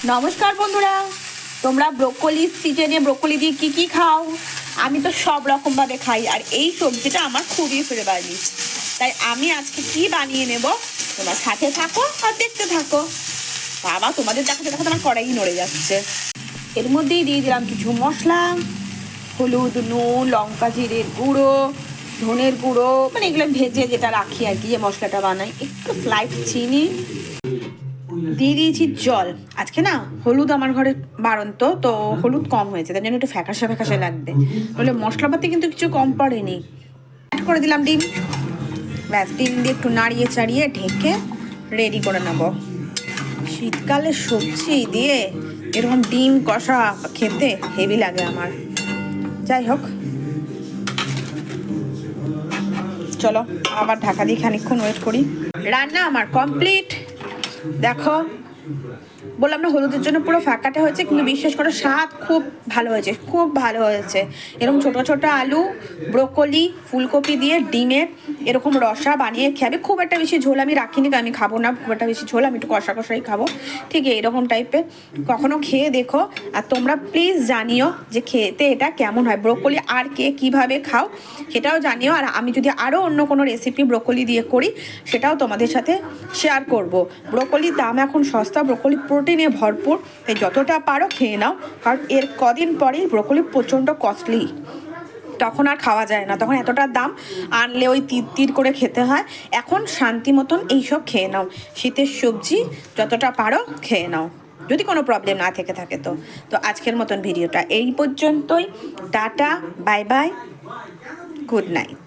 নমস্কার বন্ধুরা, তোমরা ব্রোকলি সিজনে ব্রোকলি দিয়ে কি খাও? আমি তো সব রকমভাবে খাই, আর এই সবজিটা আমার খুবই ফেভারিট। তাই আমি আজকে কি বানিয়ে নেব, তোমার সাথে থাকো আর দেখতে থাকো। বাবা, তোমাদের দেখাতে দেখাতে আমার কড়াই নড়ে যাচ্ছে। এর মধ্যেই দিয়ে দিলাম কিছু মশলা, হলুদ, নুন, লঙ্কা, জিরের গুঁড়ো, ধনের গুঁড়ো, মানে এগুলো ভেজে যেটা রাখি আর কি, যে মশলাটা বানাই। একটু স্লাইট চিনি দিয়ে দিয়েছি, জল। আজকে না হলুদ আমার ঘরে বারণ, তো হলুদ কম হয়েছে, তার জন্য একটু ফ্যাকাশে ফ্যাকাশে লাগবে। বলে মশলাপাতি কিন্তু কিছু কম পড়েনি। অ্যাড করে দিলাম ডিম। ব্যাস, ডিম দিয়ে একটু নাড়িয়ে চাড়িয়ে ঢেকে রেডি করে নেব। শীতকালে সবজি দিয়ে এরকম ডিম কষা খেতে হেভি লাগে আমার। যাই হোক, চলো আবার ঢাকা দিয়ে খানিকক্ষণ ওয়েট করি। রান্না আমার কমপ্লিট। দেখো, বললাম না হলুদের জন্য পুরো ফাঁকাটা হয়েছে, কিন্তু বিশ্বাস করো স্বাদ খুব ভালো হয়েছে, খুব ভালো হয়েছে। এরকম ছোট ছোট আলু, ব্রোকলি, ফুলকপি দিয়ে ডিমের এরকম রসা বানিয়ে খাবে। খুব একটা বেশি ঝোল আমি রাখিনি, আমি খাবো না খুব একটা বেশি ঝোল, আমি একটু কষা কষাই খাবো। ঠিক এইরকম টাইপের কখনো খেয়ে দেখো, আর তোমরা প্লিজ জানিও যে খেতে এটা কেমন হয়। ব্রোকলি আর কে কীভাবে খাও সেটাও জানিও, আর আমি যদি আরও অন্য কোনো রেসিপি ব্রোকলি দিয়ে করি সেটাও তোমাদের সাথে শেয়ার করব। ব্রোকলির দাম এখন সস্তা, ব্রোকলি প্রোটিনে ভরপুর, তাই যতটা পারো খেয়ে নাও। কারণ এর কদিন পরেই ব্রোকলি প্রচণ্ড কস্টলি, তখন আর খাওয়া যায় না, তখন এতটা দাম, আনলে ওই তির করে খেতে হয়। এখন শান্তি মতন এইসব খেয়ে নাও, শীতের সবজি যতটা পারো খেয়ে নাও, যদি কোনো প্রবলেম না থেকে থাকে। তো আজকের মতন ভিডিওটা এই পর্যন্তই। Tata, bye bye, good night.